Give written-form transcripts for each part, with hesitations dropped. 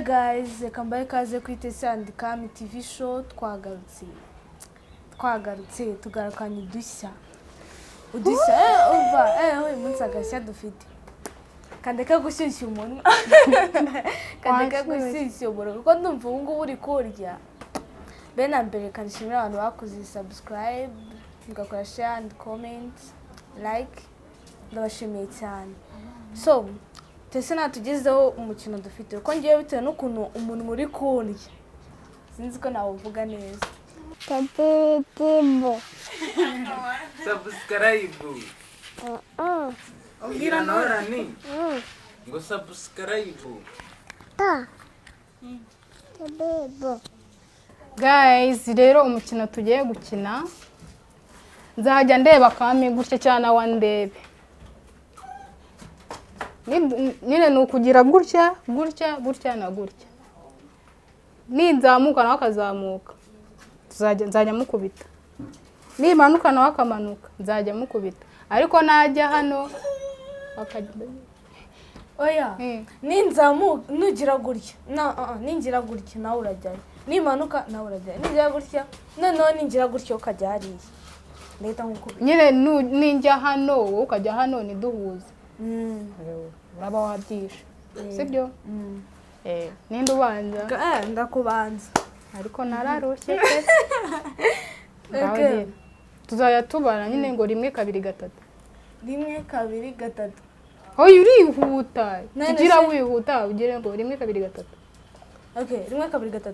guys, kambaye kaze kuri Tesi and Kami TV show twagarutse tugarukanye udushya uva umunsi agashya dufite kandeka gushyushya umunwa kandeka gushyushya umunwa kuko ndumva ubu ngubu uri kurya bena mbere kanishimira abantu bakoze subscribe mugakora share and comment like ndabashimiye cyane. So Tesi natugezeho umukino dufite uko ngiye bitewe n'ukuntu umuntu muri kurya sinzi ko nawuvuga neza. Subscribe. Ubwira norani. Ngo subscribe. Guys, rero umukino tugiye gukina nzajya ndeba Kami gutya cyane wandebe. Nyine nukugira gutya na gutya. Ninzamuka nawe akazamuka. Nzajya mukubita. Nimanuka nawe akamanuka nzajya mukubita. Ariko najya hano akagenda. Oya, ninzamuka nugira gutya. Ningira gutya nawe urajyayo. Nimanuka nawe urajyayo. Ningira gutya noneho ningira gutya ukajya hariya. Ndahita nkukubita. Nyine ninjya hano wowe ukajya hano niduhuze. Uraba wabyisha. Sibyo? Ninde ubanza? Ndakubanza. Ariko nararushye pe. Okay. Tuzaya tubana nyine ngo 1 2 3. 1 2 3. Hoye urihuta. Tugira wihuta ugire ngo 1 2 3. Okay, 1 2 3.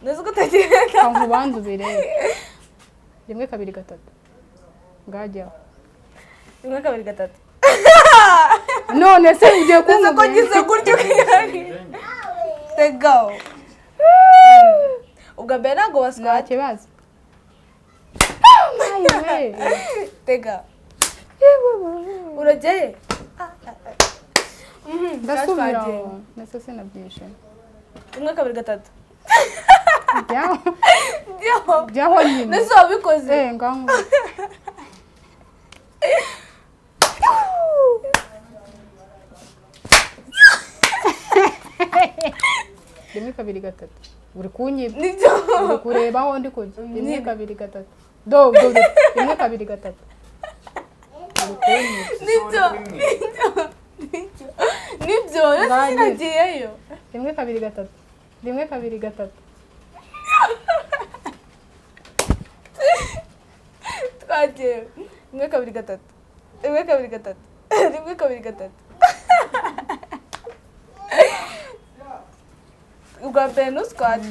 Neza gutagira. Kangu bandu birebe. 1 2 3. Ngajya. 1 2 3. None se ugiye kumva ko gize gutyo kiyari. Tego. Ugabera ngo waswa kibazo. Tega. Uraje? Ndasubira. Nase sinabyishe. 1 2 3. Byaho nyine. Nese wabikoze? Ngangu. Rimwe kabiri gatatu. Uri kunyiba. Nibyo. Uri kureba aho ndi kujya. 1 2 3. Do 1 2 3. Uri kunyiba. Nibyo. Sinagiyeyo. 1 2 3. 1 2 3. Twagiye. 1 2 3. 1 2 3. 1 2 3. Ugwa beno squad.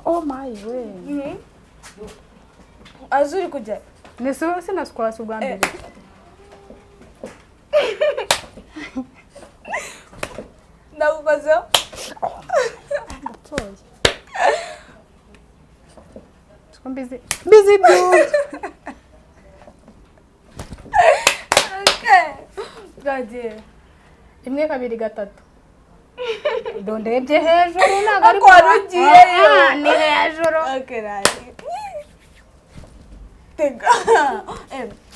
Oh my way. Azuri kujya. Neso sina squad ubwa mbere. Nagukoze. Ndatoye. Busy dude. Okay. Twagiye. 1 2 3. Ndondebye hejuru nagari ko warugiyeyo. Ni hejuru. Okay, right. Tega.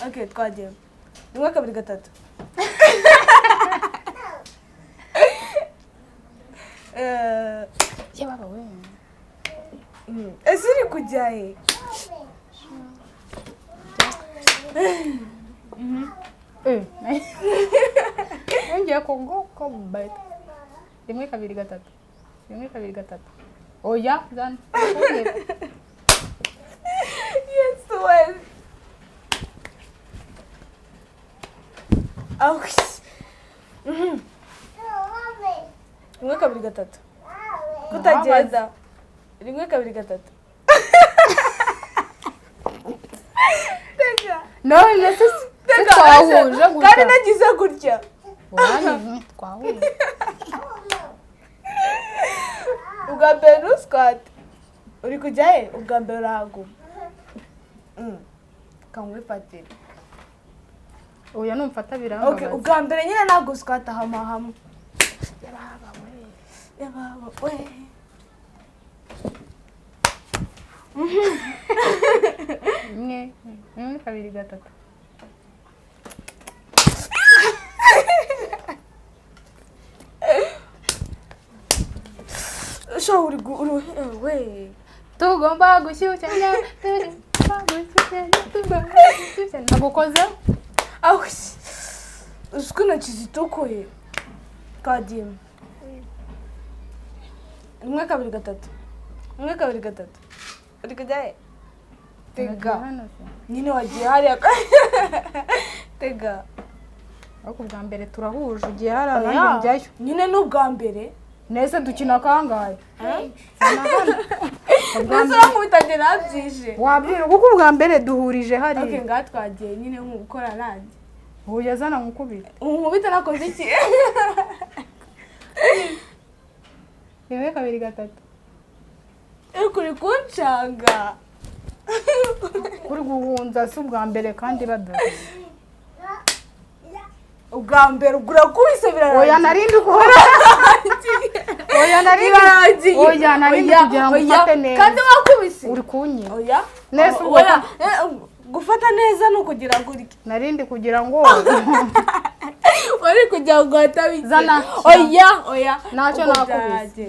Okay, twagiye. 1 2 3. Yababa we. Esiri kujyaye. Ngiye ko bite. 1 2 3. 1 2 3. Oya, dan. Yes, well. Ouch. 1 2 3. Kutagenda. 1 2 3. Tega. No, necessary. Tega. Kandi nagize gutya. Wani twahuje. Ubwa mbere squad. Uri kujyaye ubwa mbere urahagu. Kamwe patire. Oya numfata biranga. Okay, ubwa mbere nyine nago squad hamwe. Yababa we. Mwe 1 2 3. we tugomba gushyushyanya nagukozeho aho uziko intoki zitukuye twagiye 1 2 3 1 2 3 uri kujya tega nyine wagiye hariya tega ariko bwa mbere turahuje ugiye hari nanjye njyayo nyine n'ubwa mbere nese dukina kangahe nese uramubitaje nabyije wabwira kuko ubwa mbere duhurije hari okay ngaha twagiye nyine nk'ukora nanjye ubu yazana nkukubita nkubita nakoze iki 1 2 3 kuri kuncanga uri guhunza si ubwa mbere kandi badaze ubwa mbere urakubise birarangiye oya narindi kuhora oya narindi kugira ngo ufate neza kandi wakubise uri kunyi oya nese oya gufata neza no kugira ngo urike narindi kugira ngo wari kugira ngo hatabizana oya ntacyo nakubise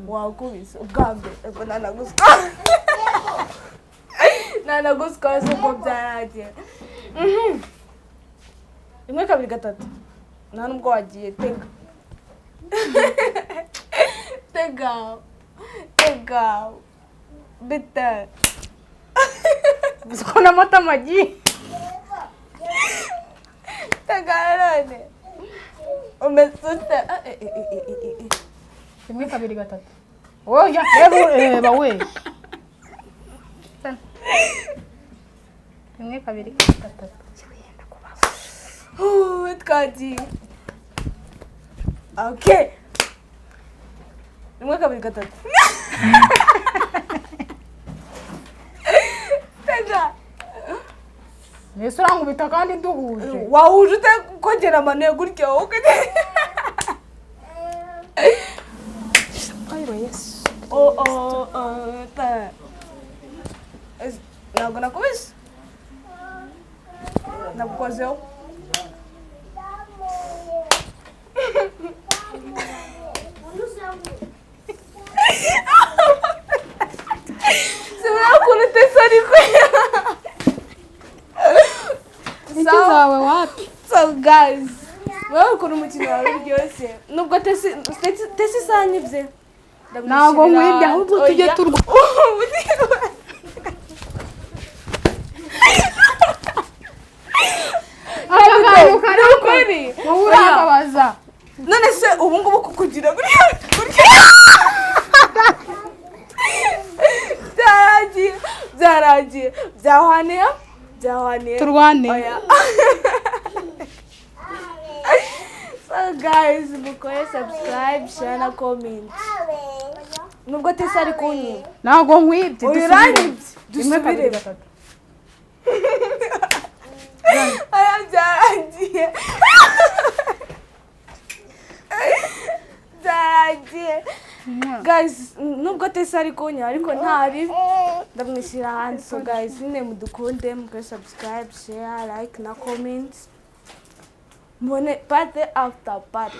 wakubise ubwa mbere ubwo nanaguswa z'ubwo byaragiye 1 2 3 nta nubwo wagiye tega bita ko n'amata amagi tega none umesute 1 2 3 oya reba we 1 2 3 twagiye okay 1 2 3 tega nese urangubita kandi duhuje wahuje ute kongera amano gutya wowe ayiro yesu ntabwo nakubise nagukozeho sibura ukuntu Tesi ariko inti zawe wapi so guys wowe ukuntu umukino wawe uryoshye nubwo Tesi isanyibye ntabwo nkwibye ahubwo tujye turwa Kuri wowe urababaza none se ubu ngubu kukugira byaragiye byahwaniye turwane so guys mukore subscribe share na comment nubwo Tesi ari kunyiba ntabwo nkwibye dusubire aya byaragiye guys nubwo Tesi ari kunya ariko ntari ndamwishyira hanze so guys nyine mudukunde mukore subscribe share like na comment mbone party after party